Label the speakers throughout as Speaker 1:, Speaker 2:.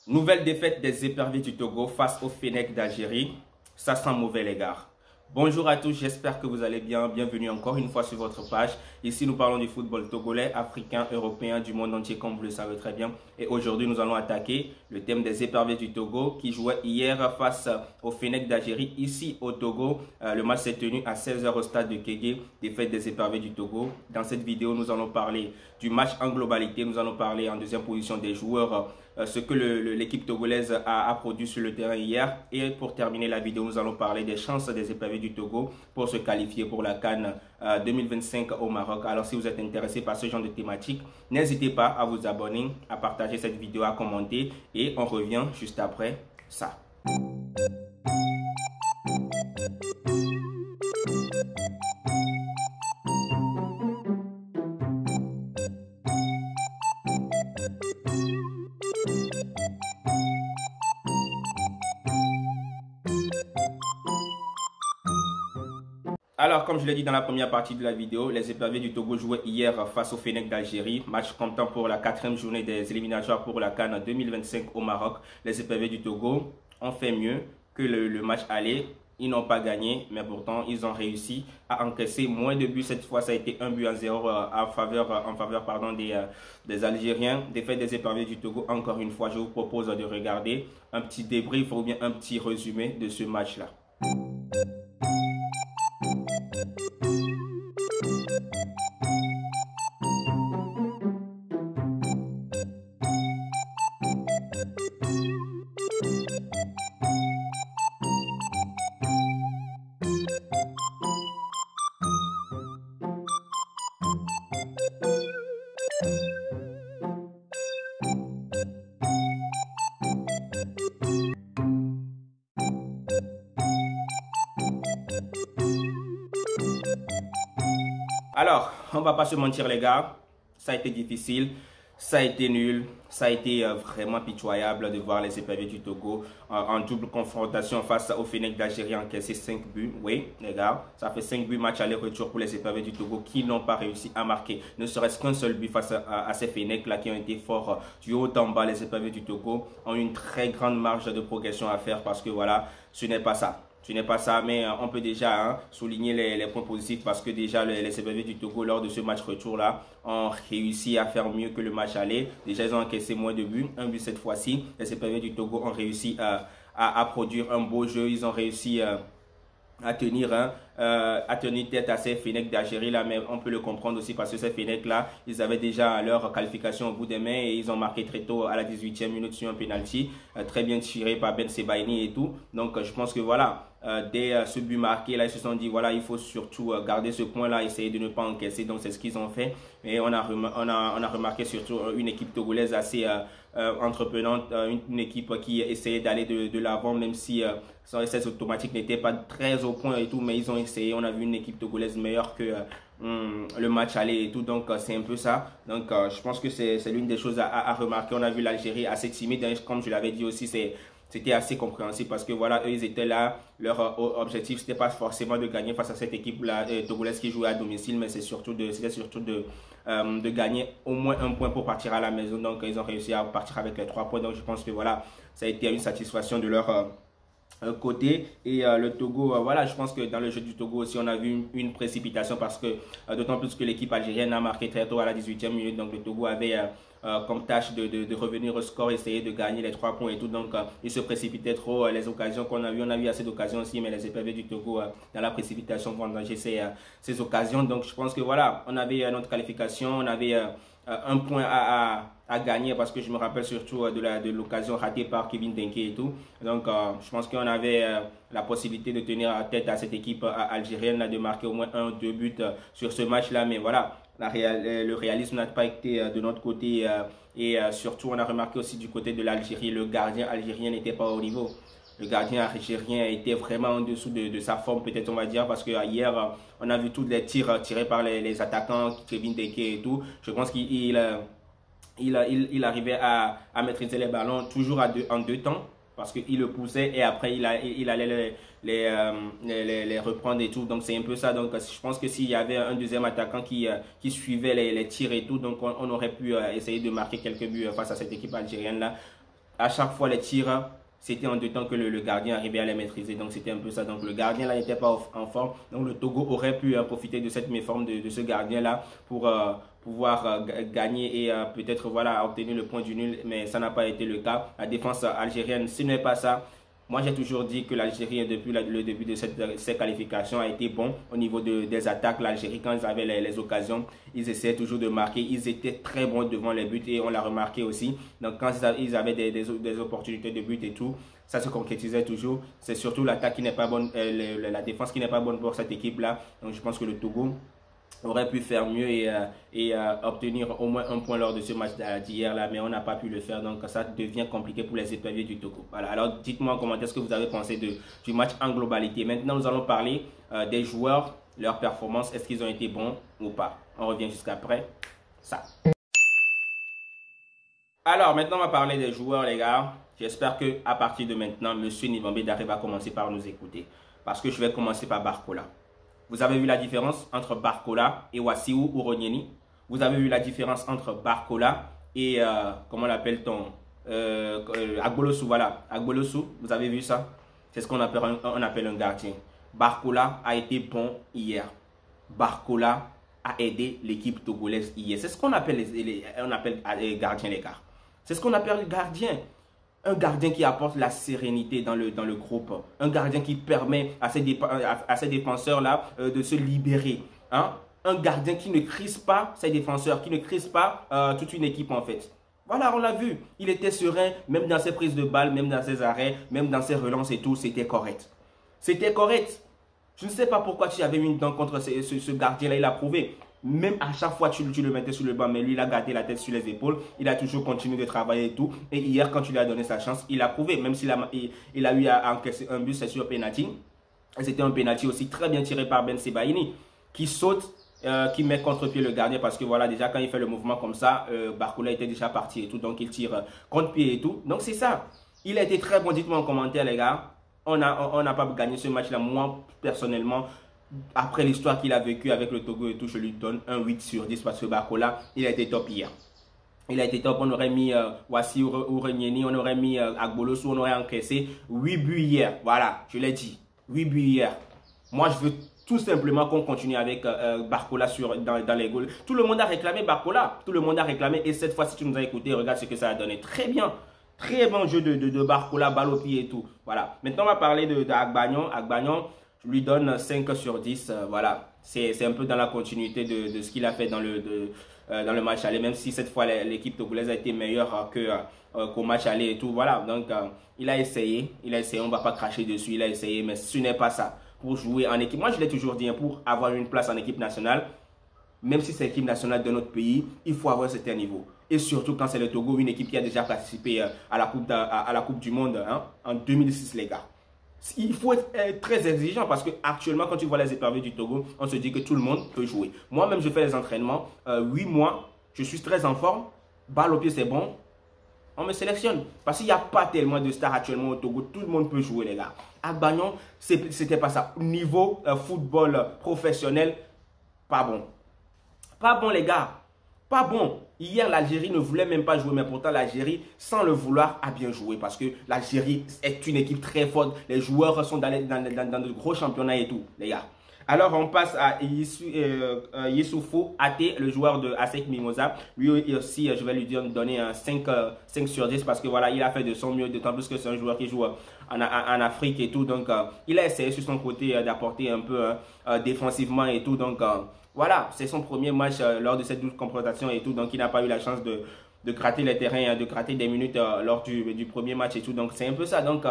Speaker 1: Nouvelle défaite des éperviers du Togo face au Fennec d'Algérie. Ça sent mauvais les gars. Bonjour à tous, j'espère que vous allez bien. Bienvenue encore une fois sur votre page. Ici, nous parlons du football togolais, africain, européen, du monde entier, comme vous le savez très bien. Et aujourd'hui, nous allons attaquer le thème des éperviers du Togo qui jouait hier face au Fennec d'Algérie, ici au Togo. Le match s'est tenu à 16 h au stade de Kégué, défaite des éperviers du Togo. Dans cette vidéo, nous allons parler du match en globalité. Nous allons parler en deuxième position des joueurs, ce que l'équipe togolaise a produit sur le terrain hier. Et pour terminer la vidéo, nous allons parler des chances des éperviers du Togo pour se qualifier pour la CAN 2025 au Maroc. Alors si vous êtes intéressé par ce genre de thématique, n'hésitez pas à vous abonner, à partager cette vidéo, à commenter et on revient juste après ça. Alors, comme je l'ai dit dans la première partie de la vidéo, les éperviers du Togo jouaient hier face au Fennec d'Algérie. Match comptant pour la 4e journée des éliminatoires pour la CAN 2025 au Maroc. Les éperviers du Togo ont fait mieux que le match aller. Ils n'ont pas gagné, mais pourtant, ils ont réussi à encaisser moins de buts. Cette fois, ça a été 1-0 en faveur des Algériens. Défaite des éperviers du Togo. Encore une fois, je vous propose de regarder un petit débrief ou bien un petit résumé de ce match-là. Alors, on va pas se mentir les gars, ça a été difficile, ça a été nul, ça a été vraiment pitoyable de voir les éperviers du Togo en double confrontation face au Fennec d'Algérie encaisser 5 buts. Oui les gars, ça fait 5 buts match aller-retour pour les éperviers du Togo qui n'ont pas réussi à marquer ne serait-ce qu'un seul but face à ces Fennec là qui ont été forts du haut en bas. Les éperviers du Togo ont une très grande marge de progression à faire parce que voilà, ce n'est pas ça. Ce n'est pas ça, mais on peut déjà souligner les points positifs parce que déjà les éperviers du Togo lors de ce match retour-là ont réussi à faire mieux que le match aller. Déjà, ils ont encaissé moins de buts, un but cette fois-ci. Les éperviers du Togo ont réussi à produire un beau jeu. Ils ont réussi à tenir tête à ces Fennec d'Algérie là, mais on peut le comprendre aussi parce que ces Fennec là, ils avaient déjà leur qualification au bout des mains et ils ont marqué très tôt à la 18e minute sur un penalty, très bien tiré par Ben Sebaini et tout. Donc je pense que voilà, dès ce but marqué là, ils se sont dit voilà, il faut surtout garder ce point là, essayer de ne pas encaisser. Donc c'est ce qu'ils ont fait et on a remarqué surtout une équipe togolaise assez entreprenante, une équipe qui essayait d'aller de l'avant même si son essai automatique n'était pas très au point et tout, mais ils ont essayé. On a vu une équipe togolaise meilleure que le match aller et tout, donc c'est un peu ça. Donc je pense que c'est l'une des choses à remarquer. On a vu l'Algérie assez timide, comme je l'avais dit aussi, c'était assez compréhensible parce que voilà, eux ils étaient là, leur objectif c'était pas forcément de gagner face à cette équipe là togolaise qui jouait à domicile, mais c'était surtout de gagner au moins un point pour partir à la maison. Donc ils ont réussi à partir avec les 3 points, donc je pense que voilà, ça a été une satisfaction de leur côté. Et le Togo, voilà, je pense que dans le jeu du Togo aussi on a vu une précipitation parce que d'autant plus que l'équipe algérienne a marqué très tôt à la 18e minute, donc le Togo avait comme tâche de revenir au score, essayer de gagner les 3 points et tout, donc il se précipitait trop. Les occasions qu'on a vues, on a vu assez d'occasions aussi, mais les éperviers du Togo dans la précipitation vont endanger ces occasions. Donc je pense que voilà, on avait notre qualification, on avait un point à gagner parce que je me rappelle surtout de l'occasion ratée par Kevin Denke et tout. Donc je pense qu'on avait la possibilité de tenir tête à cette équipe algérienne là, de marquer au moins 1 ou 2 buts sur ce match là, mais voilà, le réalisme n'a pas été de notre côté et surtout on a remarqué aussi du côté de l'Algérie, le gardien algérien n'était pas au niveau. Le gardien algérien était vraiment en dessous de sa forme, peut-être on va dire, parce que hier on a vu tous les tirs tirés par les attaquants, Kevin Denke et tout. Je pense qu'il arrivait à maîtriser les ballons toujours en deux temps parce qu'il le poussait et après il allait les reprendre et tout. Donc c'est un peu ça. Donc je pense que s'il y avait un deuxième attaquant qui suivait les tirs et tout, donc on aurait pu essayer de marquer quelques buts face à cette équipe algérienne là. à chaque fois les tirs, c'était en 2 temps que le gardien arrivait à les maîtriser. Donc c'était un peu ça. Donc le gardien là n'était pas en forme. Donc le Togo aurait pu profiter de cette méforme de ce gardien là pour pouvoir gagner et peut-être voilà obtenir le point du nul. Mais ça n'a pas été le cas. La défense algérienne, ce n'est pas ça. Moi, j'ai toujours dit que l'Algérie, depuis le début de ces qualifications, a été bon au niveau des attaques. L'Algérie, quand ils avaient les occasions, ils essayaient toujours de marquer. Ils étaient très bons devant les buts et on l'a remarqué aussi. Donc, quand ils avaient des opportunités de but et tout, ça se concrétisait toujours. C'est surtout l'attaque qui n'est pas bonne, la défense qui n'est pas bonne pour cette équipe-là. Donc, je pense que le Togo aurait pu faire mieux et obtenir au moins un point lors de ce match d'hier là, mais on n'a pas pu le faire, donc ça devient compliqué pour les éperviers du Togo. Voilà, alors dites-moi en commentaire ce que vous avez pensé du match en globalité. Maintenant nous allons parler des joueurs, leur performance, est-ce qu'ils ont été bons ou pas. On revient jusqu'après ça. Alors maintenant on va parler des joueurs les gars. J'espère que à partir de maintenant Monsieur Nivambé Daré va commencer par nous écouter, parce que je vais commencer par Barcola. Vous avez vu la différence entre Barcola et Wassiou Uronyeni. Vous avez vu la différence entre Barcola et, comment l'appelle-t-on, Agbolosu, voilà. Agbolosu, vous avez vu ça? C'est ce qu'on appelle un gardien. Barcola a été bon hier. Barcola a aidé l'équipe togolaise hier. C'est ce qu'on appelle les gardiens, les gars. C'est ce qu'on appelle les gardiens. Un gardien qui apporte la sérénité dans le groupe. Un gardien qui permet à ces défenseurs-là de se libérer. Hein? Un gardien qui ne crispe pas ses défenseurs, qui ne crispe pas toute une équipe en fait. Voilà, on l'a vu. Il était serein, même dans ses prises de balles, même dans ses arrêts, même dans ses relances et tout, c'était correct. C'était correct. Je ne sais pas pourquoi tu avais mis une dent contre ce gardien-là, il a prouvé. Même à chaque fois, tu le mettais sur le banc, mais lui, il a gardé la tête sur les épaules. Il a toujours continué de travailler et tout. Et hier, quand tu lui as donné sa chance, il a prouvé. Même s'il a eu à encaisser un but, c'est sur penalty. C'était un penalty aussi très bien tiré par Ben Sebaini, qui saute, qui met contre-pied le gardien. Parce que voilà, déjà, quand il fait le mouvement comme ça, Barcola était déjà parti et tout. Donc, il tire contre-pied et tout. Donc, c'est ça. Il a été très bon. Dites-moi en commentaire, les gars. On n'a pas gagné ce match-là. Moi, personnellement, après l'histoire qu'il a vécue avec le Togo et tout, je lui donne un 8 sur 10 parce que Barcola, il a été top hier. Il a été top, on aurait mis Wassiou Uronyeni, on aurait mis Agbolosu, on aurait encaissé 8 buts hier. Voilà, je l'ai dit, 8 buts hier. Moi, je veux tout simplement qu'on continue avec Barcola dans les goals. Tout le monde a réclamé Barcola, tout le monde a réclamé. Et cette fois, si tu nous as écouté, regarde ce que ça a donné. Très bien. Très bon jeu de Barcola, balle au pied et tout. Voilà. Maintenant, on va parler d'Agbagnon. Agbagnon, je lui donne 5 sur 10. Voilà. C'est un peu dans la continuité de ce qu'il a fait dans le match aller. Même si cette fois, l'équipe togolaise a été meilleure qu'au match aller et tout. Voilà. Donc, il a essayé. On ne va pas cracher dessus. Il a essayé. Mais ce n'est pas ça. Pour jouer en équipe. Moi, je l'ai toujours dit. Pour avoir une place en équipe nationale, même si c'est l'équipe nationale de notre pays, il faut avoir un certain niveau. Et surtout quand c'est le Togo, une équipe qui a déjà participé à la Coupe du Monde en 2006, les gars. Il faut être très exigeant parce que actuellement, quand tu vois les éperviers du Togo, on se dit que tout le monde peut jouer. Moi-même, je fais les entraînements. 8 mois, je suis très en forme. Balle au pied, c'est bon. On me sélectionne. Parce qu'il n'y a pas tellement de stars actuellement au Togo. Tout le monde peut jouer, les gars. À Bagnon, c'était pas ça. Niveau football professionnel, pas bon. Pas bon, les gars. Pas bon. Hier, l'Algérie ne voulait même pas jouer, mais pourtant l'Algérie, sans le vouloir, a bien joué parce que l'Algérie est une équipe très forte. Les joueurs sont dans de gros championnats et tout, les gars. Alors, on passe à Youssoufou Até, le joueur de ASEC Mimosa. Lui aussi, je vais lui donner un 5 sur 10 parce que voilà, il a fait de son mieux, d'autant plus que c'est un joueur qui joue en Afrique et tout. Donc, il a essayé sur son côté d'apporter un peu défensivement et tout. Donc, voilà, c'est son premier match lors de cette double confrontation et tout. Donc, il n'a pas eu la chance de gratter les terrains, de gratter des minutes lors du premier match et tout. Donc, c'est un peu ça. Donc,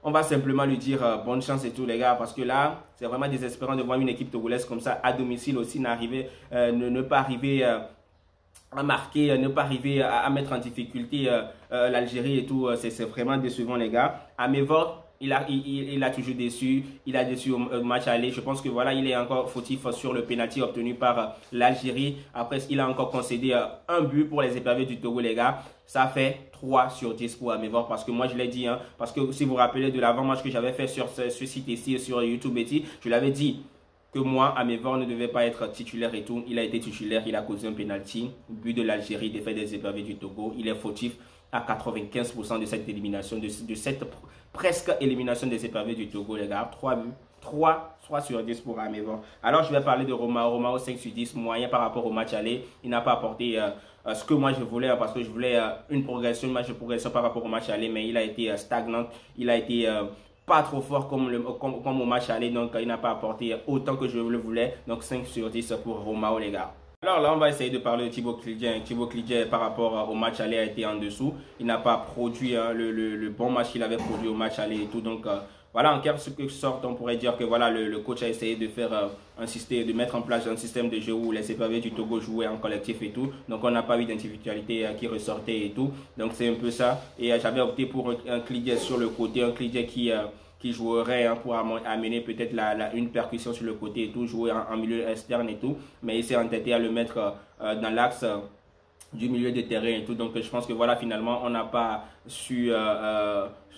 Speaker 1: on va simplement lui dire bonne chance et tout, les gars. Parce que là, c'est vraiment désespérant de voir une équipe togolaise comme ça à domicile aussi ne pas arriver à marquer, ne pas arriver à mettre en difficulté l'Algérie et tout. C'est vraiment décevant, les gars. À Mévor, il a toujours déçu. Il a déçu au match aller. Je pense que voilà, il est encore fautif sur le penalty obtenu par l'Algérie. Après, il a encore concédé un but pour les éperviers du Togo, les gars. Ça fait 3 sur 10 pour Amévor. Parce que moi, je l'ai dit. Parce que si vous vous rappelez de l'avant-match que j'avais fait sur ce site ici, sur YouTube ici, je l'avais dit que moi, Amévor ne devait pas être titulaire et tout. Il a été titulaire. Il a causé un penalty. But de l'Algérie, défait des éperviers du Togo. Il est fautif. à 95% de cette élimination, de cette presque élimination des éperviers du Togo, les gars. 3 buts. 3 sur 10 pour mais bon. Alors, je vais parler de Romao. Romao, 5 sur 10, moyen par rapport au match aller. Il n'a pas apporté ce que moi je voulais, parce que je voulais une progression, match de progression par rapport au match aller, mais il a été stagnant. Il a été pas trop fort comme au match aller, donc il n'a pas apporté autant que je le voulais. Donc 5 sur 10 pour Romao, les gars. Alors là, on va essayer de parler de Thibaut Klidjen. Thibaut Klidjen, par rapport au match aller, a été en dessous. Il n'a pas produit le bon match qu'il avait produit au match aller et tout. Donc voilà, en quelque sorte, on pourrait dire que voilà, le coach a essayé de faire de mettre en place un système de jeu où les éperviers du Togo jouaient en collectif et tout. Donc on n'a pas eu d'individualité qui ressortait et tout. Donc c'est un peu ça. Et j'avais opté pour un Klidjen sur le côté, un Klidjen qui jouerait pour amener peut-être une percussion sur le côté et tout, jouer en milieu externe et tout. Mais il s'est entêté à le mettre dans l'axe du milieu de terrain et tout. Donc je pense que voilà, finalement on n'a pas su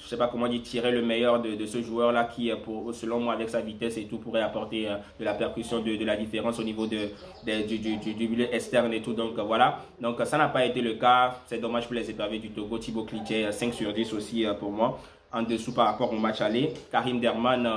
Speaker 1: je sais pas comment dire, tirer le meilleur de ce joueur là qui selon moi avec sa vitesse et tout pourrait apporter de la percussion, de la différence au niveau du milieu externe et tout. Donc voilà, donc ça n'a pas été le cas. C'est dommage pour les éperviers du Togo. Thibaut Klidjen, 5 sur 10 aussi pour moi, en dessous par rapport au match aller. Karim Derman,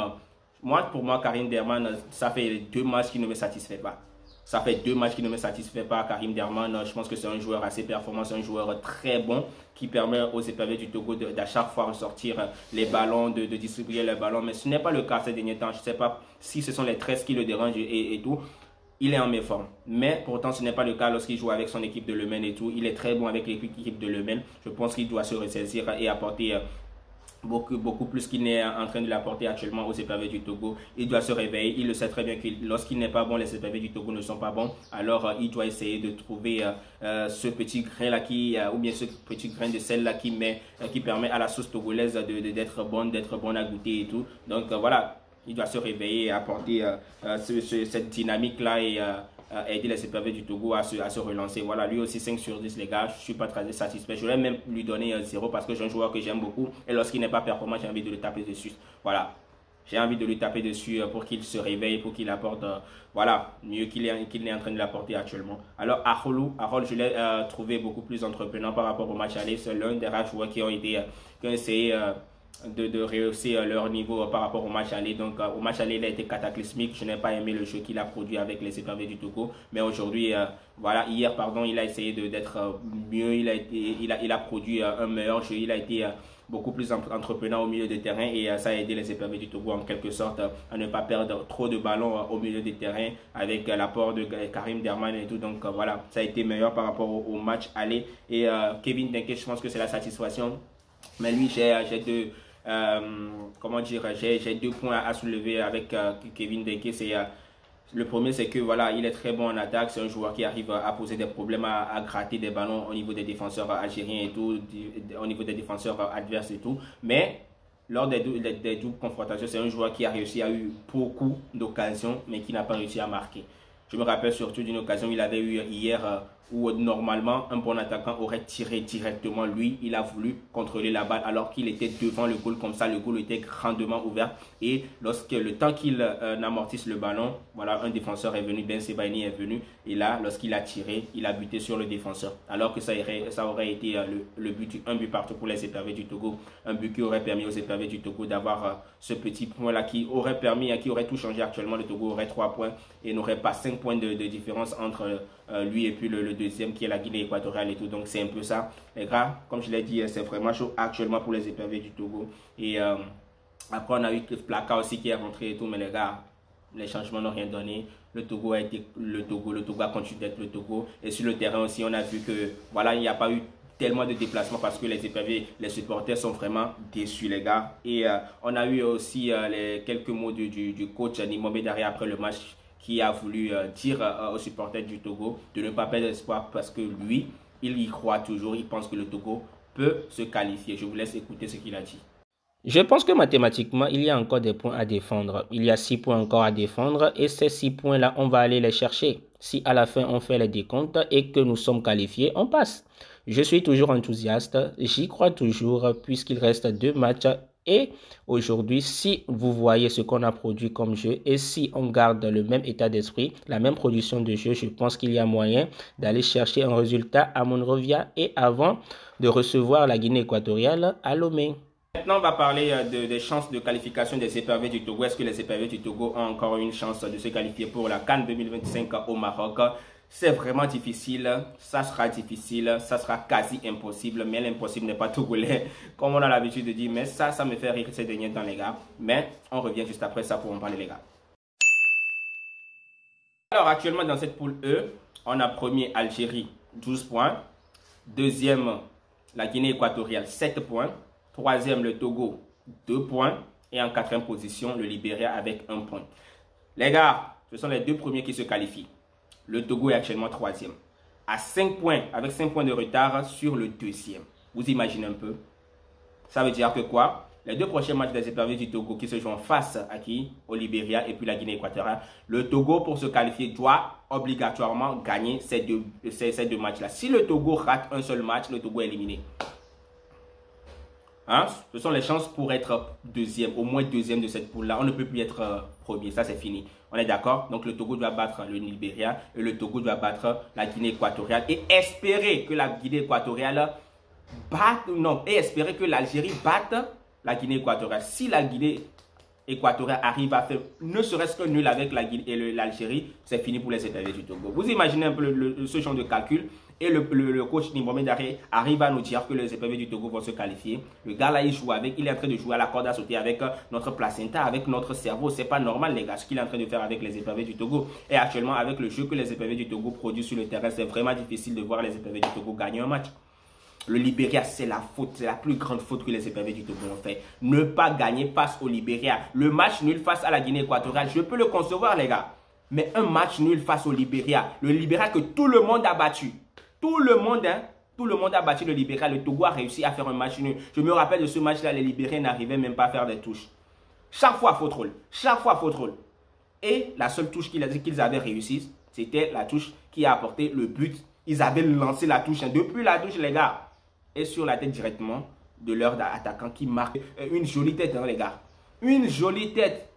Speaker 1: pour moi Karim Derman, ça fait 2 matchs qui ne me satisfait pas. Ça fait 2 matchs qui ne me satisfait pas. Karim Derman, je pense que c'est un joueur assez performant, c'est un joueur très bon qui permet aux éperviers du Togo d'à chaque fois ressortir les ballons, de distribuer les ballons. Mais ce n'est pas le cas ces derniers temps. Je ne sais pas si ce sont les 13 qui le dérangent et tout. Il est en méforme. Mais pourtant, ce n'est pas le cas lorsqu'il joue avec son équipe de Le Mans et tout. Il est très bon avec l'équipe de Le Mans. Je pense qu'il doit se ressaisir et apporter beaucoup plus qu'il n'est en train de l'apporter actuellement aux éperviers du Togo. Il doit se réveiller. Il le sait très bien que lorsqu'il n'est pas bon, les éperviers du Togo ne sont pas bons. Alors il doit essayer de trouver ce petit grain là ou bien ce petit grain de sel là qui permet à la sauce togolaise d'être bonne à goûter et tout. Donc voilà, il doit se réveiller et apporter cette dynamique là et aider les éperviers du Togo à se relancer. Voilà, lui aussi 5 sur 10 les gars, je ne suis pas très satisfait. Je vais même lui donner 0 parce que j'ai un joueur que j'aime beaucoup et lorsqu'il n'est pas performant, j'ai envie de le taper dessus. Voilà, j'ai envie de lui taper dessus pour qu'il se réveille, pour qu'il apporte voilà, mieux qu'il est en train de l'apporter actuellement. Alors Arol, je l'ai trouvé beaucoup plus entreprenant par rapport au match aller. C'est l'un des rares joueurs qui ont essayé de rehausser leur niveau par rapport au match aller. Donc au match aller, il a été cataclysmique. Je n'ai pas aimé le jeu qu'il a produit avec les éperviers du Togo. Mais aujourd'hui, voilà, hier, pardon, il a essayé d'être mieux. Il a produit un meilleur jeu. Il a été beaucoup plus entreprenant au milieu de terrain et ça a aidé les éperviers du Togo en quelque sorte à ne pas perdre trop de ballons au milieu de terrain avec l'apport de Karim Derman et tout. Donc voilà, ça a été meilleur par rapport au match aller. Et Kevin Denke, je pense que c'est la satisfaction. Mais lui, j'ai j'ai 2 points à soulever avec Kevin Denke. Le premier, c'est que voilà, il est très bon en attaque. C'est un joueur qui arrive à poser des problèmes, à gratter des ballons au niveau des défenseurs algériens et tout, au niveau des défenseurs adverses et tout. Mais lors des doubles confrontations, c'est un joueur qui a eu beaucoup d'occasions, mais qui n'a pas réussi à marquer. Je me rappelle surtout d'une occasion qu'il avait eu hier où normalement un bon attaquant aurait tiré directement. Lui, il a voulu contrôler la balle alors qu'il était devant le goal. Comme ça, le goal était grandement ouvert. Et lorsque le temps qu'il amortisse le ballon, voilà, un défenseur est venu, Ben Sebaini est venu. Et là, lorsqu'il a tiré, il a buté sur le défenseur. Alors que ça aurait été un but partout pour les éperviers du Togo. Un but qui aurait permis aux éperviers du Togo d'avoir ce petit point-là qui aurait tout changé actuellement. Le Togo aurait 3 points et n'aurait pas 5 points de différence entre lui et puis le deuxième qui est la Guinée équatoriale et tout. Donc c'est un peu ça. Les gars, comme je l'ai dit, c'est vraiment chaud actuellement pour les éperviers du Togo. Et après on a eu Plaka aussi qui est rentré et tout. Mais les gars, les changements n'ont rien donné. Le Togo a été le Togo a continué d'être le Togo. Et sur le terrain aussi, on a vu que voilà, il n'y a pas eu tellement de déplacements parce que les éperviers, les supporters sont vraiment déçus les gars. Et on a eu aussi quelques mots du coach Nimo Bedari après le match, qui a voulu dire aux supporters du Togo de ne pas perdre espoir parce que lui, il y croit toujours, il pense que le Togo peut se qualifier. Je vous laisse écouter ce qu'il a dit.
Speaker 2: Je pense que mathématiquement, il y a encore des points à défendre. Il y a 6 points encore à défendre et ces 6 points-là, on va aller les chercher. Si à la fin, on fait les décomptes et que nous sommes qualifiés, on passe. Je suis toujours enthousiaste, j'y crois toujours puisqu'il reste 2 matchs Et aujourd'hui, si vous voyez ce qu'on a produit comme jeu et si on garde le même état d'esprit, la même production de jeu, je pense qu'il y a moyen d'aller chercher un résultat à Monrovia et avant de recevoir la Guinée équatoriale à Lomé.
Speaker 1: Maintenant, on va parler des chances de qualification des éperviers du Togo. Est-ce que les éperviers du Togo ont encore une chance de se qualifier pour la CAN 2025 au Maroc? C'est vraiment difficile, ça sera difficile, ça sera quasi impossible, mais l'impossible n'est pas togolais, comme on a l'habitude de dire, mais ça me fait rire ces derniers temps les gars. Mais on revient juste après ça pour en parler les gars. Alors actuellement dans cette poule E, on a premier Algérie 12 points, deuxième la Guinée équatoriale 7 points, troisième le Togo 2 points et en quatrième position le Libéria avec 1 point. Les gars, ce sont les deux premiers qui se qualifient. Le Togo est actuellement troisième, à 5 points, avec 5 points de retard sur le deuxième. Vous imaginez un peu? Ça veut dire que quoi? Les deux prochains matchs des éperviers du Togo qui se jouent face à qui? Au Libéria et puis la Guinée équatoriale. Le Togo, pour se qualifier, doit obligatoirement gagner ces deux matchs-là. Si le Togo rate un seul match, le Togo est éliminé. Hein? Ce sont les chances pour être deuxième, au moins deuxième de cette poule-là. On ne peut plus être premier, ça c'est fini. On est d'accord? Donc le Togo doit battre le Libéria et le Togo doit battre la Guinée équatoriale et espérer que la Guinée équatoriale batte, non, et espérer que l'Algérie batte la Guinée équatoriale. Si la Guinée équatoriale arrive à faire ne serait-ce que nul avec la Guinée et l'Algérie, c'est fini pour les éperviers du Togo. Vous imaginez un peu ce genre de calcul? Et le coach Nimbomé Daré arrive à nous dire que les éperviers du Togo vont se qualifier. Le gars là, il joue avec, il est en train de jouer à la corde à sauter avec notre placenta, avec notre cerveau. C'est pas normal les gars, ce qu'il est en train de faire avec les éperviers du Togo. Et actuellement, avec le jeu que les éperviers du Togo produisent sur le terrain, c'est vraiment difficile de voir les éperviers du Togo gagner un match. Le Libéria, c'est la faute, c'est la plus grande faute que les éperviers du Togo ont fait. Ne pas gagner face au Libéria. Le match nul face à la Guinée équatoriale, je peux le concevoir les gars. Mais un match nul face au Libéria, le Libéria que tout le monde a battu. Tout le monde a battu le Libéria. Le Togo a réussi à faire un match nul. Je me rappelle de ce match-là, les Libériens n'arrivaient même pas à faire des touches. Chaque fois, faute rôle. Chaque fois, faute rôle. Et la seule touche qu'ils avaient réussi, c'était la touche qui a apporté le but. Ils avaient lancé la touche. Depuis la touche, les gars, et sur la tête directement de leur attaquant qui marque une jolie tête, hein, les gars. Une jolie tête.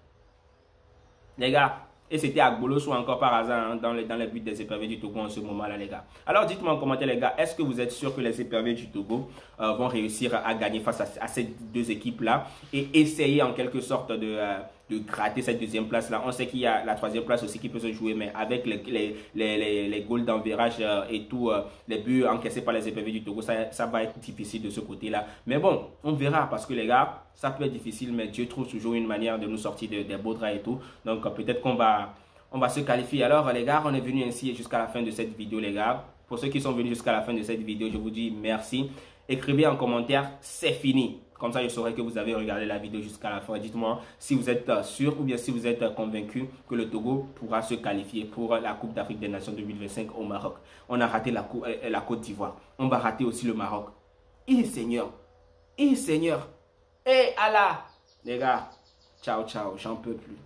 Speaker 1: Les gars. Et c'était Agbolos ou encore par hasard hein, dans les buts des éperviers du Togo en ce moment-là, les gars. Alors, dites-moi en commentaire, les gars, est-ce que vous êtes sûr que les éperviers du Togo vont réussir à gagner face à ces deux équipes-là et essayer en quelque sorte de gratter cette deuxième place-là? On sait qu'il y a la troisième place aussi qui peut se jouer, mais avec les goals d'enverrage et tout, les buts encaissés par les éperviers du Togo, ça va être difficile de ce côté-là. Mais bon, on verra parce que les gars, ça peut être difficile, mais Dieu trouve toujours une manière de nous sortir des beaux draps et tout. Donc peut-être qu'on va se qualifier. Alors les gars, on est venu ainsi jusqu'à la fin de cette vidéo les gars. Pour ceux qui sont venus jusqu'à la fin de cette vidéo, je vous dis merci. Écrivez en commentaire, c'est fini. Comme ça, je saurai que vous avez regardé la vidéo jusqu'à la fin. Dites-moi si vous êtes sûr ou bien si vous êtes convaincu que le Togo pourra se qualifier pour la Coupe d'Afrique des Nations 2025 au Maroc. On a raté la Côte d'Ivoire. On va rater aussi le Maroc. Seigneur. Seigneur. Allah. Les gars, ciao, ciao. J'en peux plus.